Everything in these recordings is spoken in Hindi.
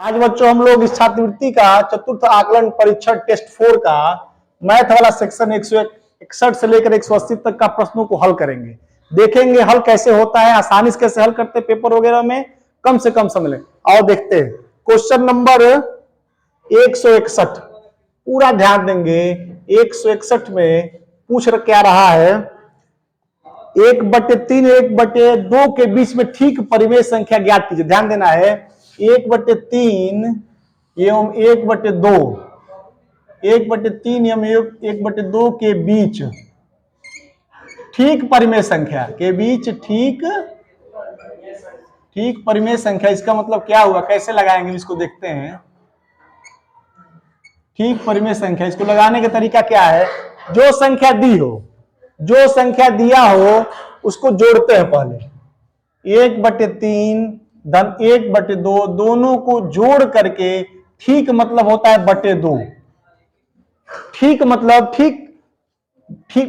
आज बच्चों हम लोग इस छात्रवृत्ति का चतुर्थ आकलन परीक्षण टेस्ट 4 का मैथ वाला सेक्शन 161 से लेकर 180 तक का प्रश्नों को हल करेंगे। देखेंगे हल कैसे होता है, आसानी से कैसे हल करते हैं पेपर वगैरह में कम से कम समय। और देखते हैं क्वेश्चन नंबर 161, पूरा ध्यान देंगे। 161 में पूछ क्या रहा है, 1/3 1/2 के बीच में ठीक परिमेय संख्या ज्ञात कीजिए। ध्यान देना है, 1/3 एवं 1/2, 1/3 एवं 1/2 के बीच ठीक परिमेय संख्या के बीच ठीक परिमेय संख्या। इसका मतलब क्या हुआ, कैसे लगाएंगे इसको देखते हैं। ठीक परिमेय संख्या, इसको लगाने का तरीका क्या है, जो संख्या दी हो, जो संख्या दिया हो उसको जोड़ते हैं पहले। 1/3 धन 1/2 दोनों को जोड़ करके ठीक मतलब होता है /2। ठीक मतलब ठीक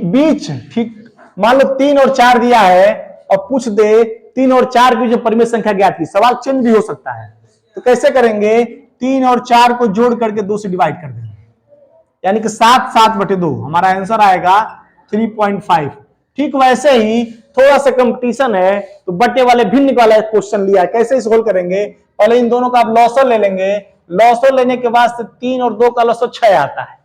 बीच, ठीक मान लो 3 और 4 दिया है और पूछ दे 3 और 4 की जो परिमेय संख्या ज्ञात की, सवाल चेंज भी हो सकता है। तो कैसे करेंगे, 3 और 4 को जोड़ करके 2 से डिवाइड कर देंगे, यानी कि 7/2 हमारा आंसर आएगा 3.5। ठीक वैसे ही थोड़ा सा कंपटीशन है तो बटे वाले भिन्न वाला क्वेश्चन लिया है। कैसे सोल्व करेंगे, पहले इन दोनों का आप लॉसर ले लेंगे। लॉसर लेने के बाद 3 और 2 का लॉसर 6 आता है।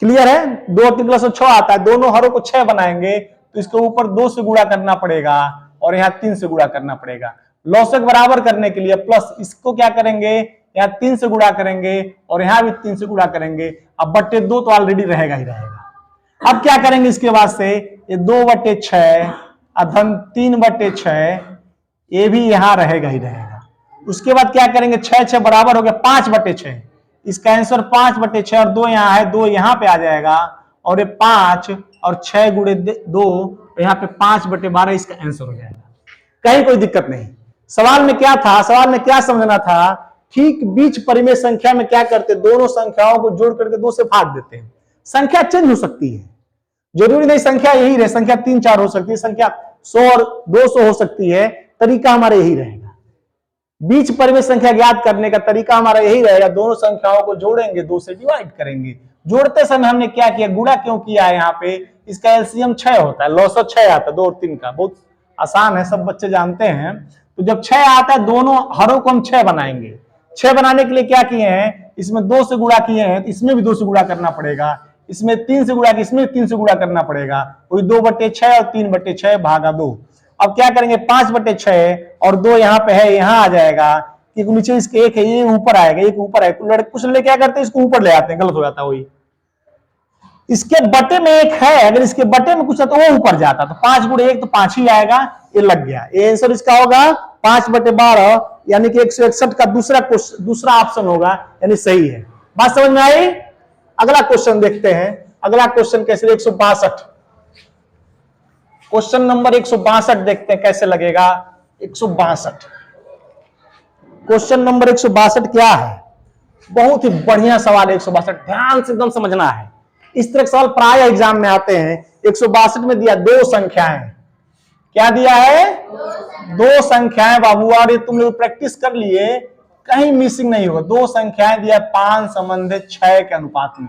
क्लियर है, 2 और 3 का लॉसर 6 आता है। दोनों हरों को 6 बनाएंगे तो इसके ऊपर 2 से गुणा करना पड़ेगा और यहाँ 3 से गुणा करना पड़ेगा। लॉसर बराबर करने के लिए प्लस इसको क्या करेंगे, यहाँ 3 से गुणा करेंगे और यहाँ भी 3 से गुणा करेंगे। अब /2 तो ऑलरेडी रहेगा ही रहेगा। अब क्या करेंगे, इसके बाद से ये 2/6 अधन 3/6, ये भी यहां रहेगा ही रहेगा। उसके बाद क्या करेंगे, 6 बराबर हो गया 5/6। इसका आंसर 5/6 और 2 यहाँ है, 2 यहाँ पे आ जाएगा और ये 5 और 6 गुणे 2 यहाँ पे 5/12 इसका आंसर हो जाएगा। कहीं कोई दिक्कत नहीं। सवाल में क्या था, सवाल में क्या समझना था, ठीक बीच परिमेय संख्या में क्या करते, दोनों संख्याओं को जोड़ करके 2 से भाग देते हैं। संख्या चेंज हो सकती है, जरूरी नहीं संख्या यही रहे, संख्या 3 4 हो सकती है, संख्या 100 और 200 हो सकती है। तरीका हमारा यही रहेगा, बीच परिमेय संख्या ज्ञात करने का तरीका हमारा यही रहेगा। दोनों संख्याओं को जोड़ेंगे, 2 से डिवाइड करेंगे। जोड़ते समय हमने क्या किया, गुणा क्यों किया है, यहाँ पे इसका एलसीएम 6 होता है, लॉसर 6 आता है 2 और 3 का। बहुत आसान है, सब बच्चे जानते हैं। तो जब 6 आता है, दोनों हरों को हम 6 बनाएंगे। 6 बनाने के लिए क्या किए हैं, इसमें 2 से गुणा किए हैं तो इसमें भी 2 से गुणा करना पड़ेगा, इसमें 3 से गुणा, इसमें 3 से गुणा करना पड़ेगा। वही 2/6 और 3/6 भागा 2। अब क्या करेंगे, 5/6 और 2 यहाँ पे है, यहाँ आ जाएगा कि नीचे इसके 1 है, ये ऊपर आएगा, एक ऊपर है। कुछ लड़के क्या करते हैं, इसको ऊपर ले आते हैं, गलत हो जाता है। वही इसके बटे में 1 है, अगर इसके बटे में कुछ है तो वो ऊपर जाता, तो 5 × 1 तो 5 ही आएगा। ये लग गया, ये आंसर इसका होगा 5/12, यानी कि 161 का दूसरा ऑप्शन होगा, यानी सही है। बात समझ में आई। अगला क्वेश्चन देखते हैं। अगला क्वेश्चन कैसे, 162, क्वेश्चन नंबर 162 देखते हैं कैसे लगेगा। 162, क्वेश्चन नंबर 162 क्या है, बहुत ही बढ़िया सवाल है। 162 ध्यान से एकदम समझना है। इस तरह के सवाल प्राय एग्जाम में आते हैं। 162 में दिया 2 संख्याएं, क्या दिया है, 2 संख्याएं बाबू, और ये तुम लोग प्रैक्टिस कर लिए, कहीं मिसिंग नहीं होगा। 2 संख्याएं दिया 5 संबंधित 6 के अनुपात में,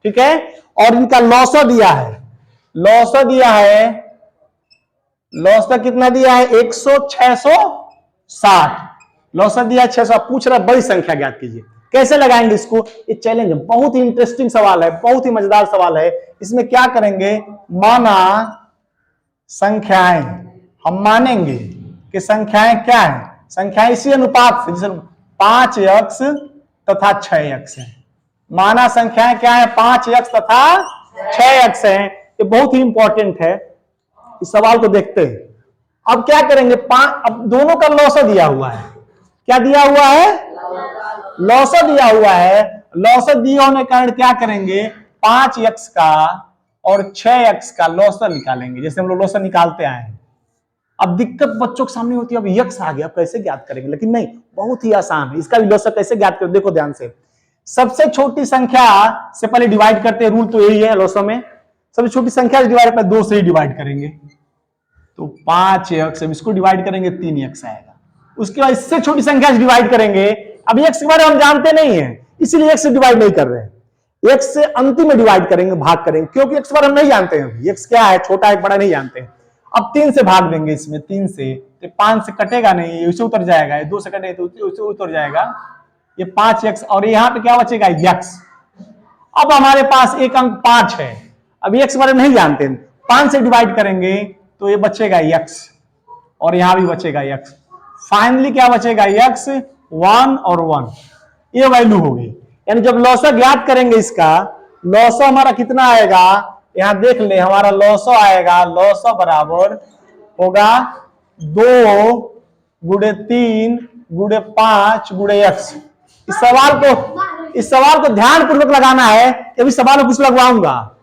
ठीक है। और इनका लॉसर दिया है, लॉसर दिया है, लॉसर कितना दिया है, 100/660 लॉसर दिया है 600। पूछ रहा बड़ी संख्या ज्ञात कीजिए, कैसे लगाएंगे इसको, ये चैलेंज है। बहुत ही इंटरेस्टिंग सवाल है, बहुत ही मजेदार सवाल है। इसमें क्या करेंगे, माना संख्याएं, हम मानेंगे कि संख्याएं क्या है, संख्याएं इसी अनुपात से, जैसे 5x तथा 6x है। माना संख्याएं क्या है, 5x तथा 6x है। ये बहुत ही इंपॉर्टेंट है, इस सवाल को देखते हैं। अब क्या करेंगे, अब दोनों का लॉसर दिया हुआ है, क्या दिया हुआ है, लॉसर दिया हुआ है। लॉसर दिया होने के कारण क्या करेंगे, 5x का और 6x का लॉसर निकालेंगे, जैसे हम लोग लॉसर निकालते आए हैं। अब दिक्कत बच्चों के सामने होती है, अब यक्स आ गया, अब कैसे ज्ञात करेंगे, लेकिन नहीं, बहुत ही आसान है। इसका भी लॉसर कैसे ज्ञात करें, देखो ध्यान से। सबसे छोटी संख्या से पहले डिवाइड करते हैं, रूल तो यही है लॉसर में। सबसे छोटी संख्या से डिवाइड पर 2 से ही डिवाइड करेंगे, तो 5x, इसको डिवाइड करेंगे 3x आएगा। उसके बाद इससे छोटी संख्या से डिवाइड करेंगे अब x के बारे में हम जानते नहीं है, इसीलिए x से डिवाइड नहीं कर रहे हैं, x से अंतिम में डिवाइड करेंगे, भाग करेंगे, क्योंकि x के बारे में नहीं जानते हैं, x क्या है, छोटा है बड़ा नहीं जानते हैं। अब 3 से भाग देंगे, इसमें 3 से, तो 5 से कटेगा नहीं, ये उसे उतर जाएगा, ये 2 से कटेगा तो उसे उतर जाएगा, ये 5x, और यहाँ पे क्या बचेगा x। अब हमारे पास एक अंक 5 है, अब x के बारे में नहीं जानते, 5 से डिवाइड करेंगे तो ये बचेगा x, और यहां भी बचेगा x। फाइनली क्या बचेगा x, 1 और 1, ये वैल्यू होगी। यानी जब लॉसा ज्ञात करेंगे, इसका लॉसा हमारा कितना आएगा, यहां देख ले, हमारा लॉसा आएगा, लॉसा बराबर होगा 2 गुणे 3 गुणे 5 गुणे x। इस सवाल को ध्यान पूर्वक लगाना है, अभी सवाल में कुछ लगवाऊंगा,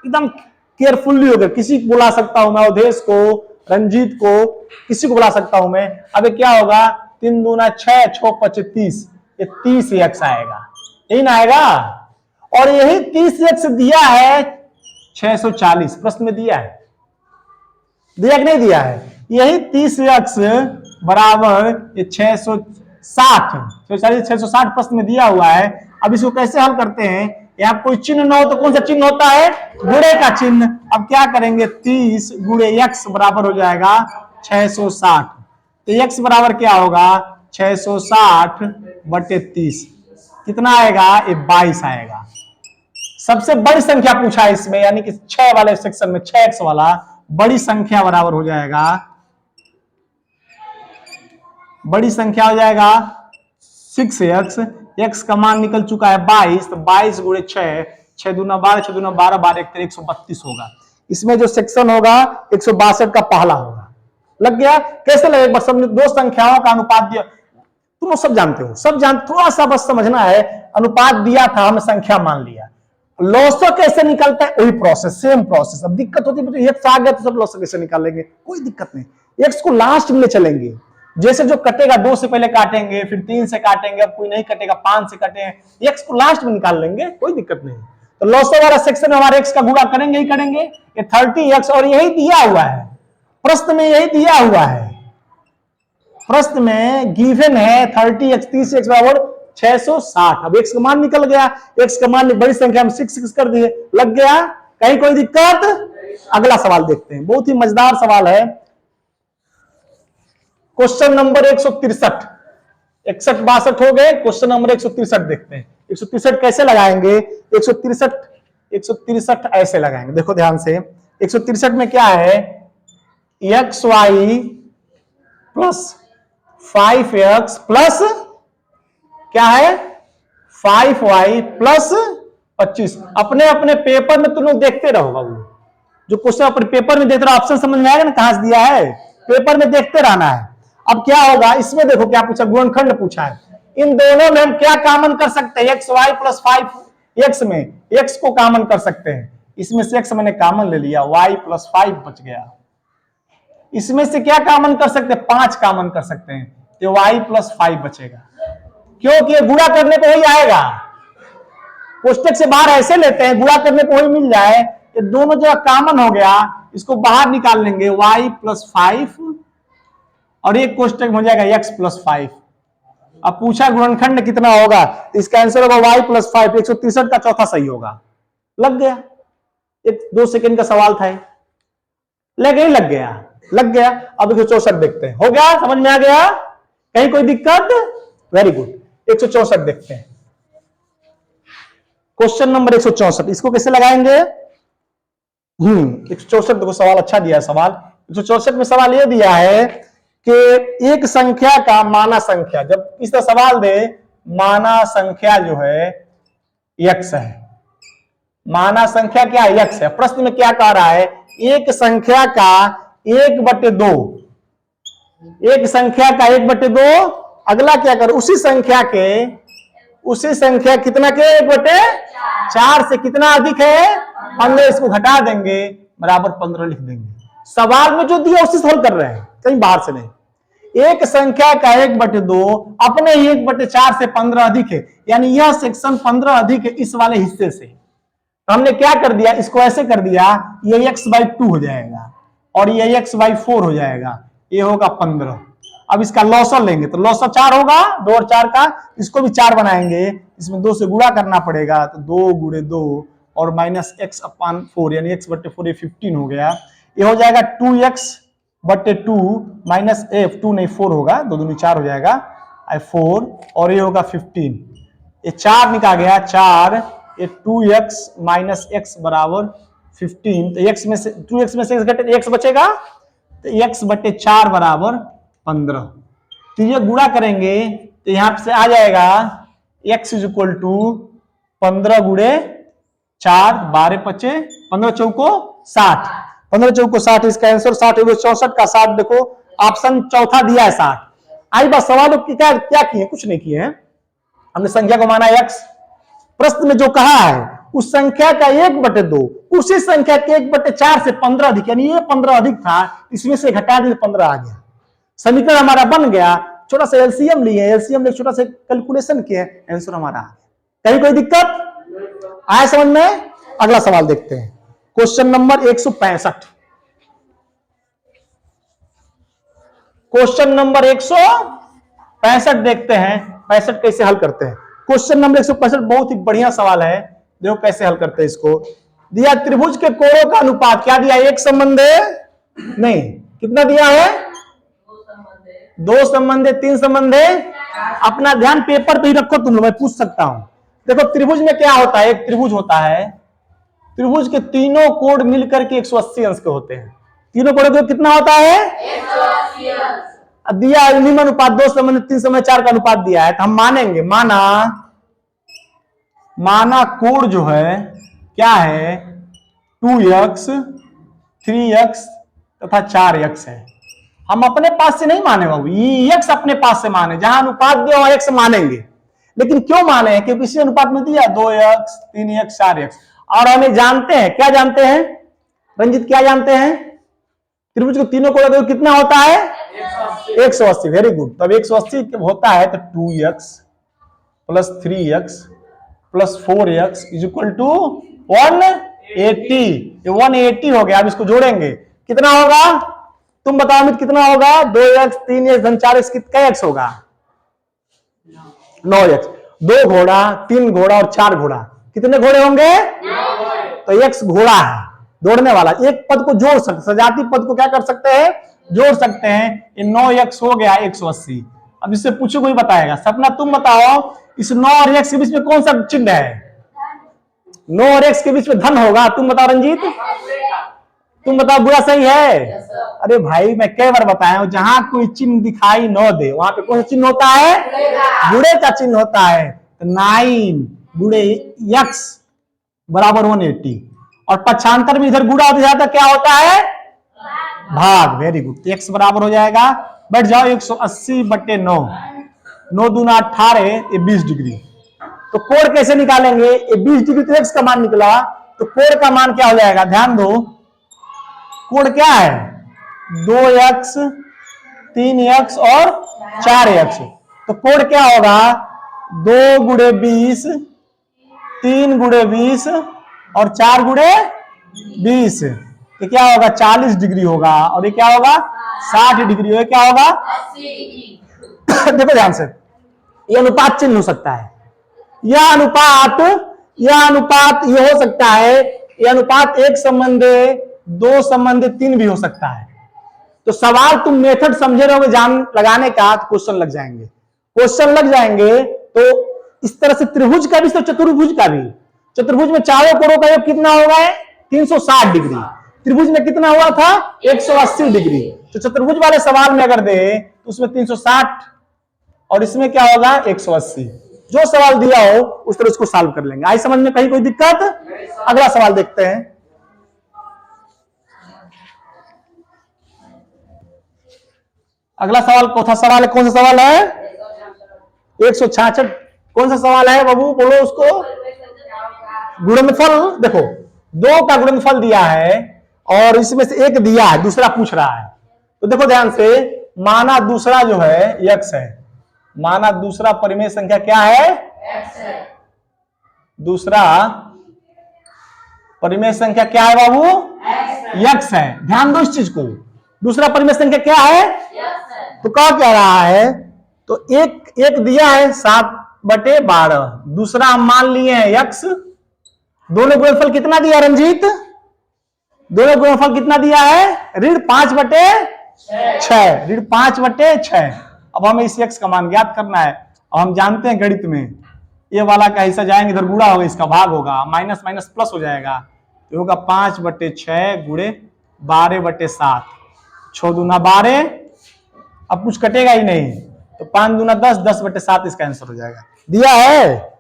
एकदम केयरफुल्ली होकर, किसी को बुला सकता हूं मैं, अवधेश को, रंजीत को, किसी को बुला सकता हूं मैं। अबे क्या होगा, 3 दूना 6, 6 5 30, ये 30x आएगा, यही ना आएगा। और यही 30x दिया है 640, प्रश्न में दिया है, दिया कि नहीं दिया है, यही 30x बराबर ये 660 प्रश्न में दिया हुआ है। अब इसको कैसे हल करते हैं, यहां कोई चिन्ह न हो तो कौन सा चिन्ह होता है, गुणे का चिन्ह। अब क्या करेंगे, 30 गुणे x बराबर हो जाएगा 660, तो x बराबर क्या होगा, 660 बटे 30, कितना आएगा, ये 22 आएगा। सबसे बड़ी संख्या पूछा है इसमें, यानी कि 6 वाले सेक्शन में 6x वाला, बड़ी संख्या बराबर हो जाएगा, बड़ी संख्या हो जाएगा 6x, x का मान निकल चुका है 22, तो 22 गुणे 6, 6 दूना 12, 6 दूना 12, 12 1 132 होगा। इसमें जो सेक्शन होगा 162 का पहला होगा। लग गया, कैसे लगेगा, सब दो संख्याओं का अनुपात दिया, तुम सब जानते हो, सब जान, थोड़ा सा बस समझना है, अनुपात दिया था, हमने संख्या मान लिया। लॉसो कैसे निकलता है, वही प्रोसेस, सेम प्रोसेस। अब दिक्कत होती है तो x आ गया तो सब लॉसो कैसे निकालेंगे, कोई दिक्कत नहीं, x को लास्ट में ले चलेंगे, जैसे जो कटेगा 2 से पहले काटेंगे, फिर 3 से काटेंगे, अब कोई नहीं कटेगा 5 से काटेंगे, x को लास्ट में निकाल लेंगे, कोई दिक्कत नहीं। तो लॉसो वाला सेक्शन में हमारे x का गुणा करेंगे ही करेंगे, ये 30x, और यही दिया हुआ है प्रश्न में, यही दिया हुआ है प्रश्न में, गिवन है 30x, 30x बराबर 660। अब x का मान निकल गया, x का मान बड़ी संख्या में 6 कर दिए, लग गया, कहीं कोई दिक्कत। अगला सवाल देखते हैं, बहुत ही मजेदार सवाल है, क्वेश्चन नंबर 163, 61 62 हो गए, क्वेश्चन नंबर 163 देखते हैं। 163 कैसे लगाएंगे, 163 ऐसे लगाएंगे, देखो ध्यान से। 163 में क्या है, xy प्लस 5x प्लस क्या है, 5y प्लस 25। अपने अपने पेपर में तुम लोग देखते रहो बाबू, जो क्वेश्चन अपने पेपर में देख रहे हो, ऑप्शन समझ में आएगा ना, कहां से दिया है, पेपर में देखते रहना है। अब क्या होगा, इसमें देखो क्या पूछा, गुणनखंड पूछा है, इन दोनों में हम क्या कॉमन कर सकते हैं, एक्स वाई प्लस 5x में x को कॉमन कर सकते हैं, इसमें से x मैंने कॉमन ले लिया, y प्लस 5 बच गया। इसमें से क्या कॉमन कर सकते हैं, 5 कॉमन कर सकते हैं, तो y प्लस 5 बचेगा, क्योंकि ये गुणा करने पे वही आएगा, कोष्टक से बाहर ऐसे लेते हैं, गुणा करने पे वही मिल जाए, ये दोनों जगह कॉमन हो गया, इसको बाहर निकाल लेंगे, y प्लस 5 और एक कोष्टक हो जाएगा x प्लस 5। अब पूछा गुणनखंड कितना होगा, तो इसका आंसर होगा y प्लस 5, 163 का चौथा सही होगा। लग गया, 1-2 सेकंड का सवाल था, लग गया, लग गया। अब 164 देखते हैं, हो गया, समझ में आ गया, कहीं कोई दिक्कत, वेरी गुड। 164 देखते हैं, क्वेश्चन नंबर 164, इसको कैसे लगाएंगे, 164 देखो सवाल अच्छा दिया है सवाल। 164 में सवाल यह दिया है कि एक संख्या का माना संख्या, जब इस तरह सवाल दे, माना संख्या जो है x है, माना संख्या क्या है, x है। प्रश्न में क्या कह रहा है, एक संख्या का 1/2, एक संख्या का 1/2, अगला क्या कर, उसी संख्या कितना के 1/4 से कितना अधिक है 15, इसको घटा देंगे, बराबर 15 लिख देंगे। सवाल में जो दिया उसी सोल्व कर रहे हैं, कहीं बाहर से नहीं। एक संख्या का 1/2 अपने ही 1/4 से 15 अधिक है, यानी यह सेक्शन 15 अधिक है इस वाले हिस्से से। तो हमने क्या कर दिया, इसको ऐसे कर दिया, ये x/2 हो जाएगा और ये x/4 हो जाएगा, ये होगा 15। अब इसका लॉसर लेंगे तो लॉसर 4 होगा, 2 और 4 का, इसको भी 4 बनाएंगे, इसमें 2 से गुणा करना पड़ेगा, तो 2 गुणे 2 और माइनस एक्स अपान 4 यानी x बटे 4 ये 15 हो गया। ये हो जाएगा 2x बटे 2 माइनस एफ 2 नहीं 4 होगा, 2 दूनी 4 हो जाएगा 4 और ये होगा 15, ये 4 निकाल गया 4, ये 2x माइनस एक्स बराबर 15, तो x में से 2x में से x घटे x बचेगा, तो x बटे 4 बराबर 15। तो ये गुणा करेंगे तो यहां से आ जाएगा x इज इक्वल टू 15 गुणे 4, 12 पचे 15 चौको 60, 15 चौको 60, इसका आंसर 60 64 का 60, देखो ऑप्शन चौथा दिया है 60। आई बात सवाल क्या क्या किए, कुछ नहीं किए हैं, हमने संख्या को माना x, प्रश्न में जो कहा है उस संख्या का 1/2 उसी संख्या के 1/4 से 15 अधिक, यानी ये 15 अधिक था, इसमें से घटा दिए 15 आ गया, समीकरण हमारा बन गया। छोटा सा एलसीएम लिए, एलसीएम में छोटा सा कैलकुलेशन किए, आंसर हमारा आ गया। कहीं कोई दिक्कत आया समझ में? अगला सवाल देखते हैं, क्वेश्चन नंबर 165, क्वेश्चन नंबर 165 देखते हैं, 65 कैसे हल करते हैं। क्वेश्चन नंबर 165 बहुत ही बढ़िया सवाल है, देखो कैसे हल करते हैं इसको। दिया त्रिभुज के कोणों का अनुपात, क्या दिया, एक संबंध नहीं, कितना दिया है, 2 संबंध, 3 संबंध, अपना ध्यान पेपर पे ही रखो तुम लोग, मैं पूछ सकता हूं। देखो त्रिभुज में क्या होता है, एक त्रिभुज होता है, त्रिभुज के तीनों कोण मिलकर के 180 अंश के होते हैं, तीनों कोण का कितना होता है 180 अंश। दिया निम्न अनुपात 2 संबंध 3 संबंध 4 का अनुपात दिया है, तो हम मानेंगे, माना कोण जो है क्या है 2x 3x तथा 4x है। हम अपने पास से नहीं माने बाबू, ये x अपने पास से माने, जहां अनुपात दिया वहां x मानेंगे, लेकिन क्यों माने, क्योंकि इसी अनुपात में दिया 2x 3x 4x, और हमें जानते हैं, क्या जानते हैं रंजित, क्या जानते हैं, त्रिभुज के तीनों कोण कितना होता है 180, वेरी गुड। तब 180 होता है तो 2x plus 3x plus 4x is equal to 180, ये 180 हो गया। अब इसको जोड़ेंगे कितना होगा, तुम बताओ अमित कितना होगा, 2x 3x धन 4x कितना x होगा 9x, 2 घोड़ा 3 घोड़ा और 4 घोड़ा, कितने घोड़े होंगे, तो x घोड़ा है दौड़ने वाला। एक पद को जोड़ सकते, सजाती पद को क्या कर सकते हैं, जोड़ सकते हैं, ये 9x हो गया 180। अब इससे पूछो कोई बताएगा, सपना तुम बताओ इस 9 और x के बीच में कौन सा चिन्ह है, 9 और x के बीच में धन होगा, तुम बताओ रंजीत, तुम बताओ बुरा सही है। अरे भाई मैं कई बार बताया हूं, जहां कोई चिन्ह दिखाई न दे वहां पे कौन सा चिन्ह होता है, बुरे का चिन्ह होता है, तो 9 गुणे x बराबर 180, और पक्षांतर में इधर गुणा हो जाता क्या होता है भाग, वेरी गुड। तो x बराबर हो जाएगा, बैठ जाओ 180 बटे 9, 9 दूना 18, ये 20 डिग्री। तो कोण कैसे निकालेंगे, ये 20 डिग्री तो x का मान निकला, तो कोण का मान क्या हो जाएगा, ध्यान दो, कोण क्या है 2x 3x और 4x, तो कोण क्या होगा 2 गुणे 20 3 गुणे 20 और 4 गुणे 20, तो क्या होगा 40 डिग्री होगा, और ये क्या होगा 60 डिग्री होगा, क्या होगा 80। देखो ध्यान से, ये अनुपात चिन्ह हो सकता है, यह अनुपात ये हो सकता है, यह अनुपात 1 संबंध 2 संबंध 3 भी हो सकता है। तो सवाल तुम मेथड समझे रहोगे जान लगाने का, तो क्वेश्चन लग जाएंगे, तो इस तरह से त्रिभुज का भी तो चतुर्भुज का भी, चतुर्भुज में चारों कोणों का योग कितना होगा 360 डिग्री, त्रिभुज में कितना हुआ था 180 डिग्री। तो चतुर्भुज वाले सवाल में अगर दे तो उसमें 360 और इसमें क्या होगा 180, जो सवाल दिया हो उस तरह उसको सॉल्व कर लेंगे। आई समझ में कहीं कोई दिक्कत? अगला सवाल देखते हैं, अगला सवाल कौन सा सवाल है, कौन सा सवाल है 166, कौन सा सवाल है बाबू बोलो उसको, गुणनफल। देखो 2 का गुणनफल दिया है और इसमें से एक दिया है, दूसरा पूछ रहा है, तो देखो ध्यान से, माना दूसरा जो है x है, माना दूसरा परिमेय संख्या क्या है x है, दूसरा परिमेय संख्या क्या है बाबू x है, ध्यान दो इस चीज को, दूसरा परिमेय संख्या क्या है x है, तो क्या कह रहा है, तो एक एक दिया है 7/12, दूसरा हम मान लिए हैं x। दोनों गुणनफल कितना दिया रंजीत? दोनों गुणनफल कितना दिया है? ऋण 5/6, ऋण 5/6। अब हमें इस x का मान ज्ञात करना है। अब हम जानते हैं गणित में ये वाला का हिस्सा जाएंगे इधर, गुणा होगा, इसका भाग होगा, माइनस माइनस प्लस हो जाएगा, तो होगा 5/6 गुणे 12/7, 6 दूना 12, अब कुछ कटेगा ही नहीं, तो 5 दूना 10, 10/7 इसका आंसर हो जाएगा। दिया है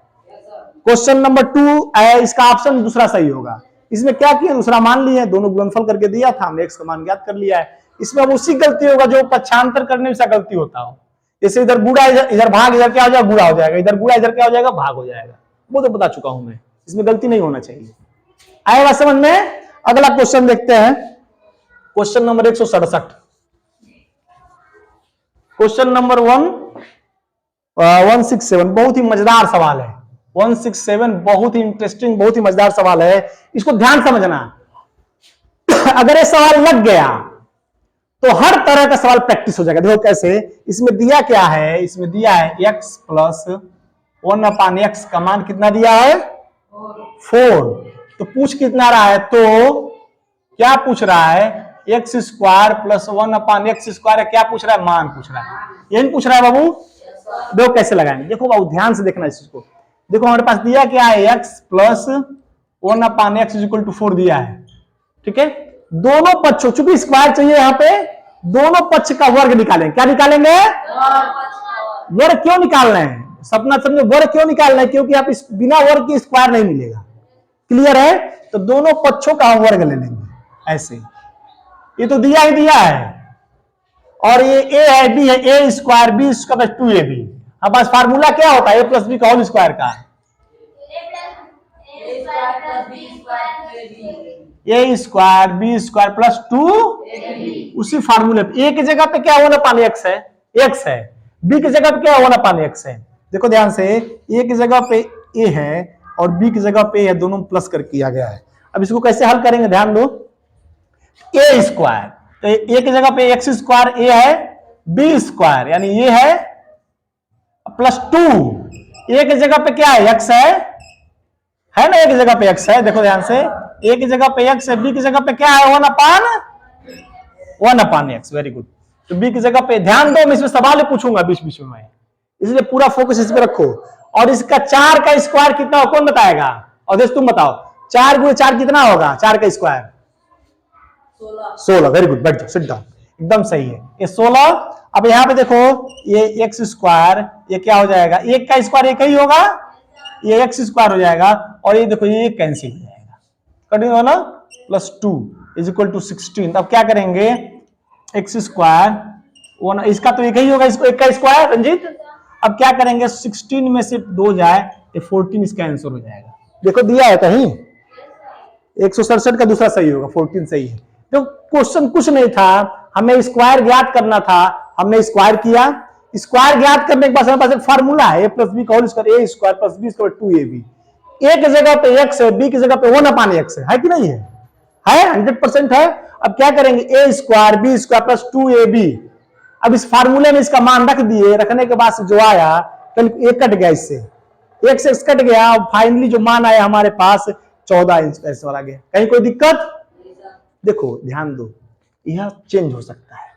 क्वेश्चन नंबर 2 है, इसका ऑप्शन दूसरा सही होगा। इसमें क्या किया, दूसरा मान लिए, दोनों गुणनफल करके दिया था, हमने x का मान ज्ञात कर लिया है। इसमें अब उसी गलती होगा जो पक्षांतर करने से गलती होता हो। जैसे इधर गुणा, इधर भाग, इधर क्या हो जाएगा, गुणा हो जाएगा, इधर गुणा, इधर क्या हो जाएगा, भाग हो जाएगा। वो तो बता चुका हूं मैं, इसमें गलती नहीं होना चाहिए। आएगा समझ में? अगला क्वेश्चन देखते हैं, क्वेश्चन नंबर 167। क्वेश्चन नंबर 167 बहुत ही मजेदार सवाल है। 167 बहुत ही इंटरेस्टिंग, बहुत ही मजेदार सवाल है, इसको ध्यान समझना। अगर ये सवाल लग गया तो हर तरह का सवाल प्रैक्टिस हो जाएगा। देखो कैसे, इसमें दिया क्या है, इसमें दिया है x प्लस 1/x का मान कितना दिया है, 4। तो पूछ कितना रहा है, तो क्या पूछ रहा है, x² प्लस 1/x² है, क्या पूछ रहा है, मान पूछ रहा है, यही पूछ रहा है बाबू। देखो कैसे लगाएंगे, देखो बाबू ध्यान से देखना इस चीज को। देखो हमारे पास दिया क्या है, x plus 1/x equal to 4 दिया है, ठीक है। दोनों पक्षों, चूंकि स्क्वायर चाहिए यहां पे, दोनों पक्ष का वर्ग निकालेंगे। क्या निकालेंगे, वर्ग। क्यों निकाल रहे हैं, सपना समझो, वर्ग क्यों निकाल रहे हैं, क्योंकि आप इस बिना वर्ग के स्क्वायर नहीं मिलेगा। क्लियर है? तो दोनों पक्षों का हम वर्ग ले लेंगे ऐसे। ये तो दिया ही दिया है, और ये a है, b है, a² b² 2ab। अब बस फार्मूला क्या होता है, a प्लस बी का होल स्क्वायर का, a² b² प्लस 2, उसी फार्मूले पे a की जगह पे क्या 1/x है, x है, b की जगह पे क्या 1/x है। देखो ध्यान से, a की जगह पे a है और b की जगह पे है, दोनों प्लस कर किया गया है। अब इसको कैसे हल करेंगे, ध्यान दो, a², तो a की जगह पे x² a है, b² यानी ये है प्लस 2, a की जगह पे क्या है, x है ना, a की जगह पे x है। देखो ध्यान से, a की जगह पे x है, b की जगह पे क्या है, 1/x। Very good. तो b की जगह पे ध्यान दो, मैं इसमें सवाल पूछूंगा बीच बीच में, इसलिए पूरा फोकस इस पे रखो। और इसका 4 का स्क्वायर कितना हो, कौन बताएगा, और देश तुम बताओ, 4 गुणे 4 कितना होगा, 4 का स्क्वायर 16। वेरी गुड, बैठ जाओ, सिट डाउन, एकदम सही है, ये 16। अब यहां पे देखो, ये x², ये क्या हो जाएगा, 1 का स्क्वायर एक ही होगा, ये x² हो जाएगा, और ये देखो ये कैंसिल हो जाएगा, कटिंग हो ना, प्लस 2 इज इक्वल टू 16। अब क्या करेंगे, x², इसका तो एक ही होगा, इसको 1 का स्क्वायर रंजीत। अब क्या करेंगे, 16 में से 2 जाए तो 14 इसका आंसर हो जाएगा। देखो दिया है कहीं, 167 का दूसरा सही होगा, 14 सही है। तो क्वेश्चन कुछ नहीं था, हमें स्क्वायर ज्ञात करना था, हमने स्क्वायर किया। स्क्वायर ज्ञात करने के बाद हमारे पास एक फार्मूला है, a प्लस बी का whole square, a² plus b² 2ab। a की जगह पे x है, b की जगह पे 1/x है कि नहीं है, 100% है। अब क्या करेंगे, a² b² प्लस 2ab। अब इस फार्मूले में इसका मान रख दिए, रखने के बाद जो आया, कल एक कट गया, इससे एक से कट गया, फाइनली जो मान आया हमारे पास 14 इंच ऐसे वाला गया। कहीं कोई दिक्कत? देखो ध्यान दो, यह चेंज हो सकता है,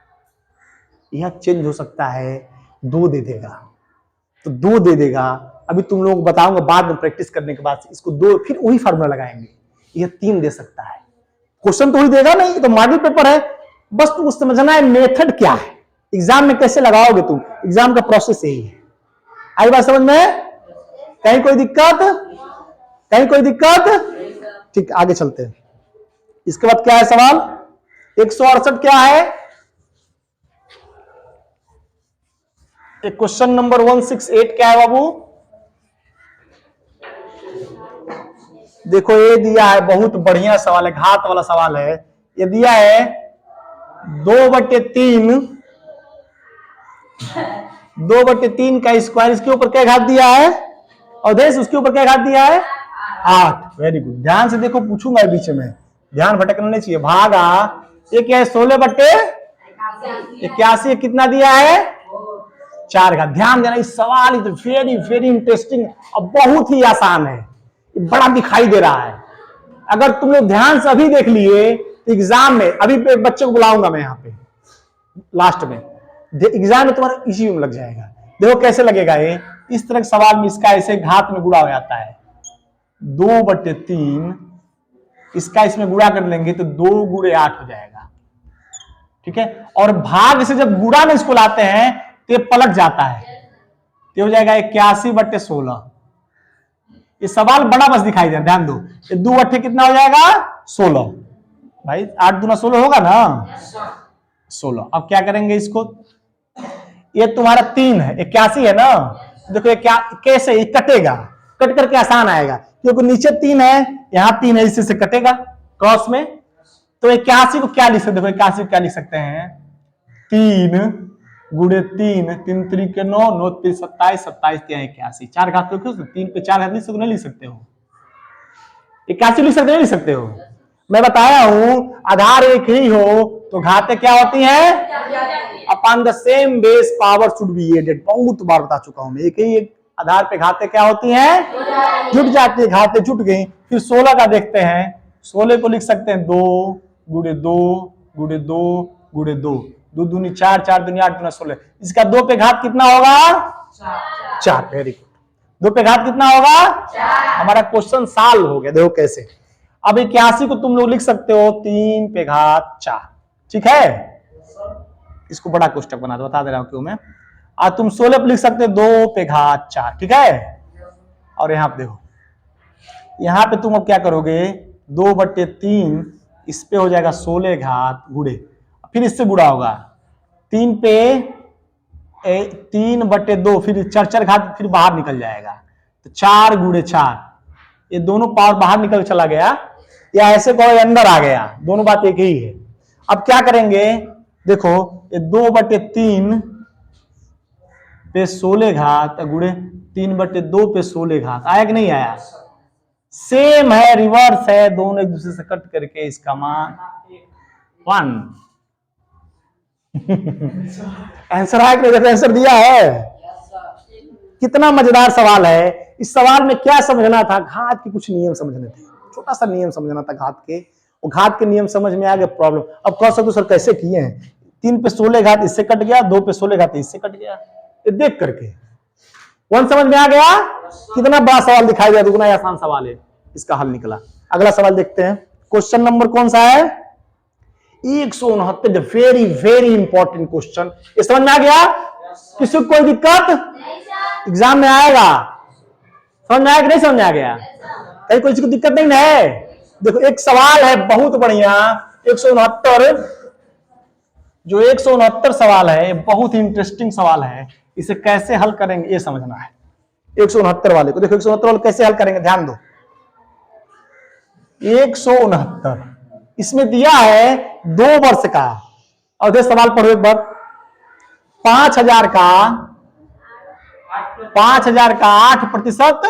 यह चेंज हो सकता है, 2 दे देगा तो 2 दे देगा। अभी तुम लोग बताऊंगा बाद में, प्रैक्टिस करने के बाद इसको 2, फिर वही फार्मूला लगाएंगे। यह 3 दे सकता है, क्वेश्चन तो वही देगा नहीं, तो मॉडल पेपर है, बस तुम समझना है मेथड क्या है, एग्जाम में कैसे लगाओगे तुम, एग्जाम का प्रोसेस यही है। आई बात समझ में? कहीं कोई दिक्कत? कहीं कोई दिक्कत? ठीक, आगे चलते हैं। इसके बाद क्या है सवाल, 168 क्या है, क्वेश्चन नंबर 168 क्या है बाबू? देखो ये दिया है, बहुत बढ़िया सवाल है, घात वाला सवाल है। ये दिया है 2/3 का स्क्वायर, इसके ऊपर क्या घात दिया है, और देश उसके ऊपर क्या घात दिया है, 8। वेरी गुड, ध्यान से देखो, पूछूंगा बीच में, ध्यान भटकना नहीं चाहिए। भागा, ये क्या है, 16/, 81 कितना दिया है 4 घात। ध्यान देना, इस सवाल इज वेरी वेरी इंटरेस्टिंग और बहुत ही आसान है, बड़ा दिखाई दे रहा है। अगर तुम लोग ध्यान से अभी देख लिए तो एग्जाम में, अभी बच्चे को बुलाऊंगा मैं यहाँ पे लास्ट में, एग्जाम में तुम्हारा इसी में लग जाएगा। देखो कैसे लगेगा ये, इस तरह के सवाल में इसका ऐसे घात में गुणा हो जाता है 2/3, इसका इसमें गुणा कर लेंगे तो 2 × 8 हो जाएगा, ठीक है। और भाग से जब गुणा में इसको लाते हैं तो ये पलट जाता है, तो हो जाएगा 81/16। ये सवाल बड़ा बस दिखाई दे, ध्यान दो, ये 2 कितना हो जाएगा 16, भाई 8 दूना 16 होगा ना 16। अब क्या करेंगे इसको, ये तुम्हारा 3 है, 81 है ना, देखो ये क्या कैसे ये कटेगा, कट करके आसान आएगा क्योंकि नीचे 3 है, यहाँ 3 है, इससे कटेगा क्रॉस में। तो 81 को क्या लिख सकते, देखो 81 को क्या लिख सकते हैं, 3 × 3, 3 × 3 = 9, 9 × 3 = 27, 27 × 81, 4 घात क्यों, 3 पे 4 घात नहीं लिख सकते हो, 81 लिख सकते हो, नहीं लिख सकते हो। मैं बताया हूं आधार एक ही हो तो घातें क्या होती हैं, upon the same base power should be added. बहुत बार बता चुका हूं मैं, एक ही आधार पे घातें क्या होती हैं, जुट जाती है, घातें जुट गई। फिर 16 का देखते हैं, 16 को लिख सकते हैं 2 × 2 × 2 × 2, 2 दूनी 4, 4 दूनी 8, 2 16। इसका 2 पे घात कितना होगा 4, वेरी गुड। 2 पे घात कितना होगा 4। हमारा क्वेश्चन सॉल्व हो गया, देखो कैसे। अब 81 को तुम लोग लिख सकते हो 3 पे घात 4, ठीक है। इसको बड़ा कोष्टक बना दो, बता दे रहा हूं क्यों मैं। आज तुम 16 पे लिख सकते हो 2 पे घात 4, ठीक है। और यहां पे देखो, यहां पे तुम अब क्या करोगे, 2/3 इस पे हो जाएगा 16 घात गुणे, फिर इससे गुणा होगा 3 पे 3/2, फिर 4 घात फिर बाहर निकल जाएगा, तो 4 × 4, ये दोनों पावर बाहर निकल चला गया, या ऐसे कहो अंदर आ गया, दोनों बात एक ही है। अब क्या करेंगे, देखो ये 2/3 पे 16 घात गुणे 3/2 पे 16 घात, आया कि नहीं आया, सेम है, रिवर्स है, दोनों एक दूसरे से कट करके इसका मान 1। आंसर आया कि नहीं, आंसर दिया है। कितना मजेदार सवाल है। इस सवाल में क्या समझना था, घात के कुछ नियम समझने थे, छोटा सा नियम समझना था घात के, और घात के नियम समझ में आ गया, प्रॉब्लम। अब कह सकते सर कैसे किए हैं, 3 पे 16 घात इससे कट गया, 2 पे 16 घात इससे कट गया, ये देख करके वन समझ में आ गया। कितना बड़ा सवाल दिखाई दिया, दुगना आसान सवाल है, इसका हल निकला। अगला सवाल देखते हैं, क्वेश्चन नंबर कौन सा है, 169, वेरी वेरी इंपॉर्टेंट क्वेश्चन। ये समझ में आ गया, किसी को कोई दिक्कत एग्जाम में आएगा, समझ में आया कि नहीं समझ में आ गया, कहीं कोई दिक्कत नहीं है। देखो एक सवाल है बहुत बढ़िया, 169, जो 169 सवाल है बहुत ही इंटरेस्टिंग सवाल है, इसे कैसे हल करेंगे ये समझना है। 169 वाले को देखो, 169 वाले कैसे हल करेंगे, ध्यान दो। 169 इसमें दिया है 2 वर्ष का, और देख सवाल पढ़ो एक बार, 5000 का 8%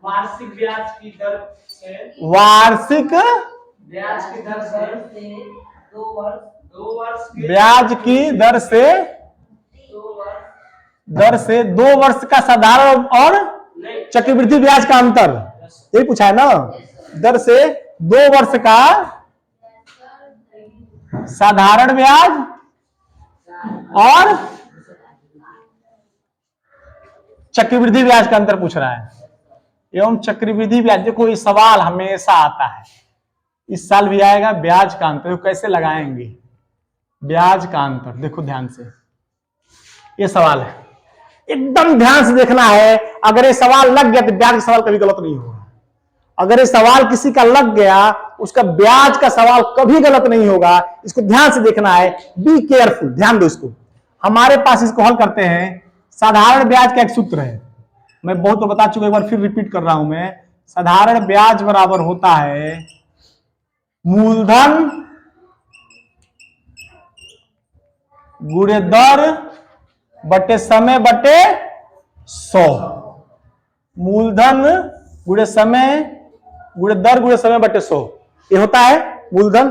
वार्षिक ब्याज की दर से, वार्षिक ब्याज की दर से 2 वर्ष ब्याज की दर से 2 वर्ष का साधारण और चक्रवृद्धि ब्याज का अंतर, यही पूछा है ना। दर से 2 वर्ष का साधारण ब्याज और चक्रवृद्धि ब्याज का अंतर पूछ रहा है, एवं चक्रवृद्धि ब्याज। देखो ये सवाल हमेशा आता है, इस साल भी आएगा, ब्याज का अंतर कैसे लगाएंगे, ब्याज का अंतर, देखो ध्यान से, ये सवाल है, एकदम ध्यान से देखना है। अगर ये सवाल लग गया तो ब्याज का सवाल कभी गलत नहीं होगा, अगर ये सवाल किसी का लग गया उसका ब्याज का सवाल कभी गलत नहीं होगा, इसको ध्यान से देखना है, बी केयरफुल, ध्यान दो इसको। हमारे पास इसको हल करते हैं, साधारण ब्याज का एक सूत्र है, मैं बहुत बता चुका, एक बार फिर रिपीट कर रहा हूं मैं। साधारण ब्याज बराबर होता है मूलधन गुणे दर बटे समय बटे 100, मूलधन गुणे समय गुणे दर गुणे समय बटे 100, ये होता है मूलधन।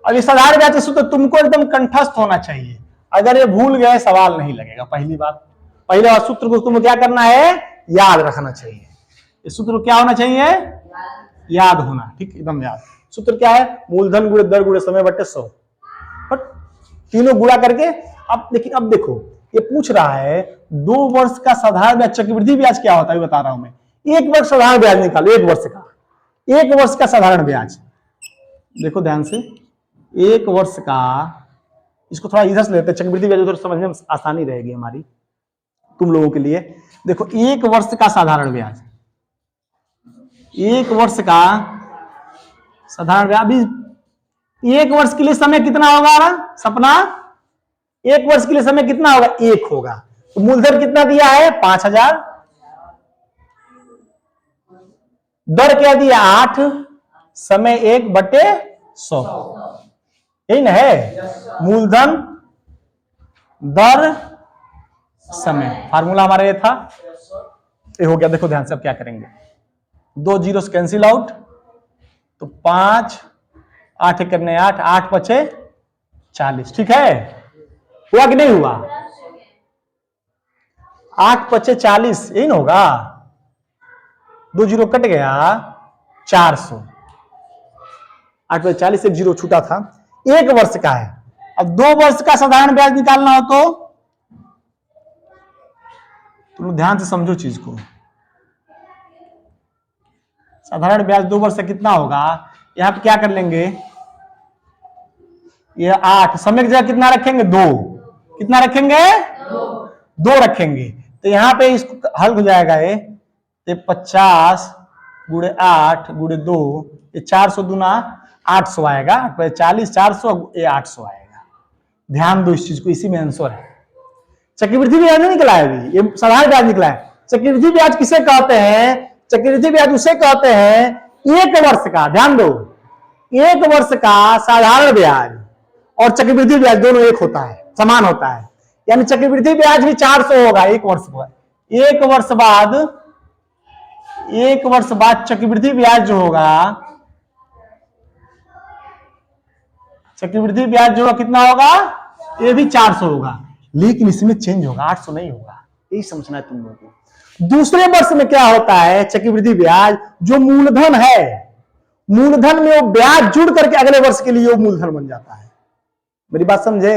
और ये साधारण ब्याज का सूत्र तुमको एकदम कंठस्थ होना चाहिए। अगर ये भूल गए सवाल नहीं लगेगा। पहली बात, पहले बात सूत्र को तुमको क्या करना है, याद रखना चाहिए। इस सूत्र को क्या होना चाहिए, याद होना, ठीक, एकदम याद। सूत्र क्या है, मूलधन गुणे दर गुणे समय बटे 100, बट तीनों गुणा करके। अब लेकिन अब देखो ये पूछ रहा है 2 वर्ष का साधारण ब्याज चक्रवृद्धि ब्याज क्या होता है बता रहा हूं मैं। 1 वर्ष साधारण ब्याज निकालो, 1 वर्ष का, 1 वर्ष का साधारण ब्याज देखो ध्यान से, 1 वर्ष का, इसको थोड़ा इधर से लेते हैं, चक्रवृद्धि ब्याज थोड़ा समझने में आसानी रहेगी हमारी तुम लोगों के लिए। देखो 1 वर्ष का साधारण ब्याज, 1 वर्ष का साधारण ब्याज, अभी 1 वर्ष के लिए समय कितना होगा सपना, 1 वर्ष के लिए समय कितना होगा, 1 होगा। तो मूलधन कितना दिया है, 5000, दर क्या दिया 8, समय 1/100, यही ना है मूलधन दर समय, फार्मूला हमारा ये था, ये हो गया। देखो ध्यान से अब क्या करेंगे, 2 जीरो से कैंसिल आउट, तो 5, 8 करने 8, 8 बचे 40, ठीक है, हुआ कि नहीं हुआ, 8 बचे 40, यही ना होगा, 2 जीरो कट गया, 400, 8 बचे 40, 1 जीरो छूटा था। 1 वर्ष का है। अब 2 वर्ष का साधारण ब्याज निकालना हो तो तुम ध्यान से समझो चीज को, साधारण ब्याज 2 वर्ष से कितना होगा, यहां पे क्या कर लेंगे, ये 8, समय की जगह कितना रखेंगे, 2, कितना रखेंगे, 2 रखेंगे, तो यहां पे इसको हल हो जाएगा, ये 50 गुणे 8 गुणे 2, ये 400 दूना 800 आएगा, 40, 400, ये 800 आएगा। ध्यान दो इस चीज को, इसी में आंसर है। चक्रवृद्धि ब्याज नहीं निकला है अभी, ये साधारण ब्याज निकला है। चक्रवृद्धि ब्याज किसे कहते हैं, चक्रवृद्धि ब्याज उसे कहते हैं 1 वर्ष का, ध्यान दो, 1 वर्ष का साधारण ब्याज और चक्रवृद्धि ब्याज दोनों एक होता है, समान होता है। यानी चक्रवृद्धि ब्याज भी 400 होगा 1 वर्ष बाद, 1 वर्ष बाद, 1 वर्ष बाद चक्रवृद्धि ब्याज जो होगा, चक्रवृद्धि ब्याज जो कितना होगा, ये भी 400 होगा, लेकिन इसमें चेंज होगा, 800 नहीं होगा, यही समझना है तुम लोगों को। दूसरे वर्ष में क्या होता है, चक्रवृद्धि ब्याज जो मूलधन है, मूलधन में वो ब्याज जुड़ करके अगले वर्ष के लिए वो मूलधन बन जाता है। मेरी बात समझे,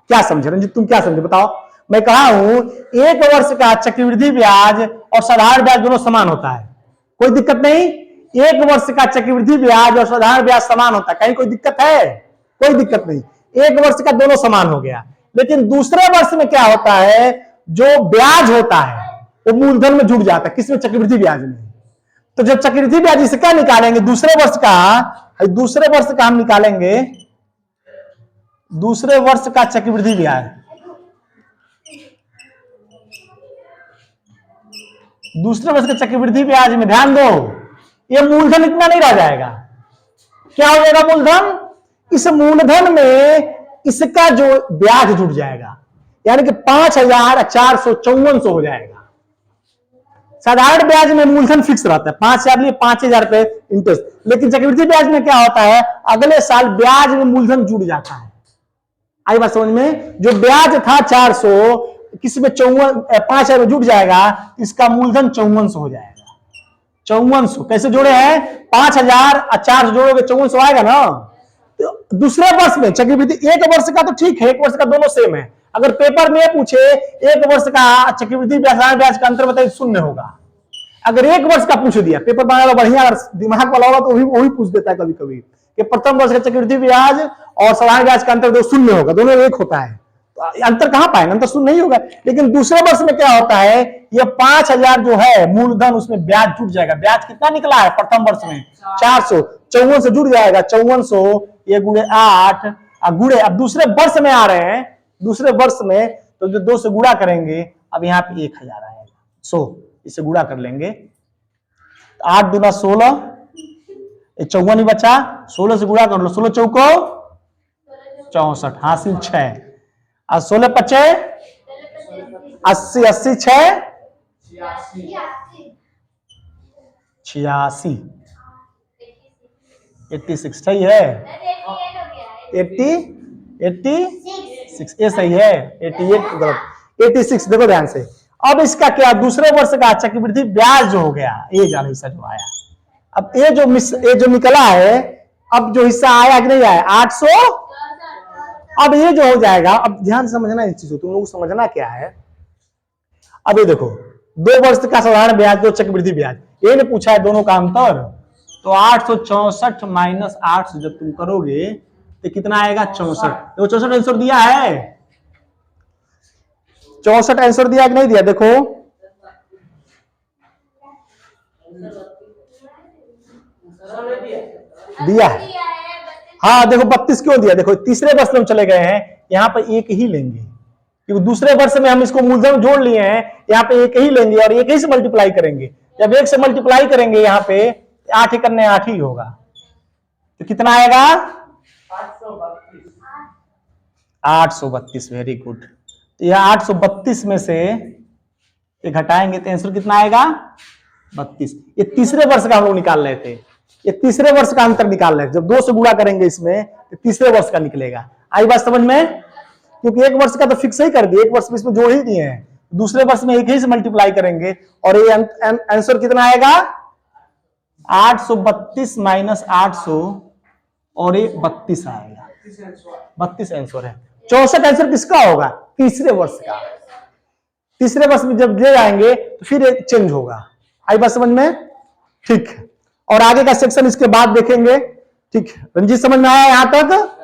क्या समझे रंजित, तुम क्या समझे बताओ। मैं कहा हूं 1 वर्ष का चक्रवृद्धि ब्याज और साधारण ब्याज दोनों समान होता है, कोई दिक्कत नहीं। 1 वर्ष का चक्रवृद्धि ब्याज और साधारण ब्याज समान होता है, कहीं कोई दिक्कत है, कोई दिक्कत नहीं, 1 वर्ष का दोनों समान हो गया। लेकिन दूसरे वर्ष में क्या होता है, जो ब्याज होता है वो मूलधन में जुड़ जाता है, किसमें, चक्रवृद्धि ब्याज में। तो जब चक्रवृद्धि ब्याज इसका निकालेंगे दूसरे वर्ष का, दूसरे वर्ष का हम निकालेंगे, दूसरे वर्ष का चक्रवृद्धि ब्याज, दूसरे वर्ष का चक्रवृद्धि ब्याज में ध्यान दो, ये मूलधन इतना नहीं रह जाएगा, क्या हो जाएगा मूलधन, इस मूलधन में इसका जो ब्याज जुड़ जाएगा, यानी कि 5454 हो जाएगा। साधारण ब्याज में मूलधन फिक्स रहता है 5000 लिए 5000 रुपए इंटरेस्ट, लेकिन चक्रवृद्धि ब्याज में क्या होता है, अगले साल ब्याज में मूलधन जुड़ जाता है। आई बात समझ में, जो ब्याज था 400, किसी में 5000 में जुड़ जाएगा, इसका मूलधन 5400 हो जाएगा। 5400 कैसे जोड़े हैं, 5000 और 400 जोड़ोगे 5400 आएगा ना। तो दूसरे वर्ष में चक्रवृद्धि, 1 वर्ष का तो ठीक है, 1 वर्ष का दोनों सेम है। अगर पेपर में पूछे 1 वर्ष का चक्रवृद्धि ब्याज का अंतर बताइए, शून्य होगा। अगर 1 वर्ष का पूछ दिया, पेपर बनाने वाला बढ़िया अगर दिमाग वाला होगा तो वही पूछ देता है कभी कभी कि प्रथम वर्ष का चक्रवृद्धि ब्याज और साधारण ब्याज का अंतर दो शून्य होगा, दोनों एक होता है, तो अंतर कहां पाएंगे, अंतर शून्य नहीं होगा। लेकिन दूसरे वर्ष में क्या होता है, ये 5000 जो है मूलधन, उसमें ब्याज जुड़ जाएगा। ब्याज कितना निकला है प्रथम वर्ष में 400, 54 से जुड़ जाएगा, 5400 ये गुणे 8 गुणे, अब दूसरे वर्ष में आ रहे हैं, दूसरे वर्ष में तो जो 2 से गुणा करेंगे, अब यहाँ पे 1000 आएगा, 100 इसे गुणा कर लेंगे, 8 दूना 16, 54 ही बचा, 16 से गुणा कर लो, 16 चौको 64, हासिल 6, और 16 पचे 80, 80 6 86, 86 सही है। 86 ये सही है, 88 गलत, 86। देखो ध्यान से, अब इसका क्या, दूसरे वर्ष का चक्रवृद्धि ब्याज जो हो गया, ये वाला हिस्सा जो आया, अब ये जो निकला है, अब जो हिस्सा आया कि नहीं आया 800, अब ये जो हो जाएगा, अब ध्यान से समझना इस चीज को, तुम लोग समझना क्या है। अब ये देखो 2 वर्ष का साधारण ब्याज, 2 चक्रवृद्धि ब्याज, ये ने पूछा है दोनों का अंतर, तो 864 माइनस 8 जब तुम करोगे तो कितना आएगा 64। देखो 64 आंसर दिया है, 64 आंसर दिया कि नहीं दिया, देखो दिया है। हाँ देखो 32 क्यों दिया, देखो तीसरे वर्ष में हम चले गए हैं, यहाँ पर एक ही लेंगे, क्योंकि दूसरे वर्ष में हम इसको मूलधन जोड़ लिए हैं, यहाँ पे एक ही लेंगे और एक ही से मल्टीप्लाई करेंगे। जब 1 से मल्टीप्लाई करेंगे यहाँ पे 8 ही करने 8 ही होगा, तो कितना आएगा 832। Very good. तो यह 832 में से ये घटाएंगे तो आंसर कितना आएगा 32। ये तीसरे वर्ष का हम लोग निकाल रहे थे, ये तीसरे वर्ष का अंतर निकाल रहे थे, जब 2 से गुणा करेंगे इसमें तो तीसरे वर्ष का निकलेगा। आई बात समझ में, क्योंकि 1 वर्ष का तो फिक्स ही कर दिए, 1 वर्ष में इसमें जोड़ ही दिए हैं, दूसरे वर्ष में एक ही से मल्टीप्लाई करेंगे और ये आंसर कितना आएगा 832 माइनस 800 और ये 32 आएगा, 32 आंसर है। 64 आंसर किसका होगा, तीसरे वर्ष का। तीसरे वर्ष में जब ले जाएंगे तो फिर एक चेंज होगा। आई बात समझ में, ठीक है। और आगे का सेक्शन इसके बाद देखेंगे, ठीक है। रंजीत समझ में आया यहां तक?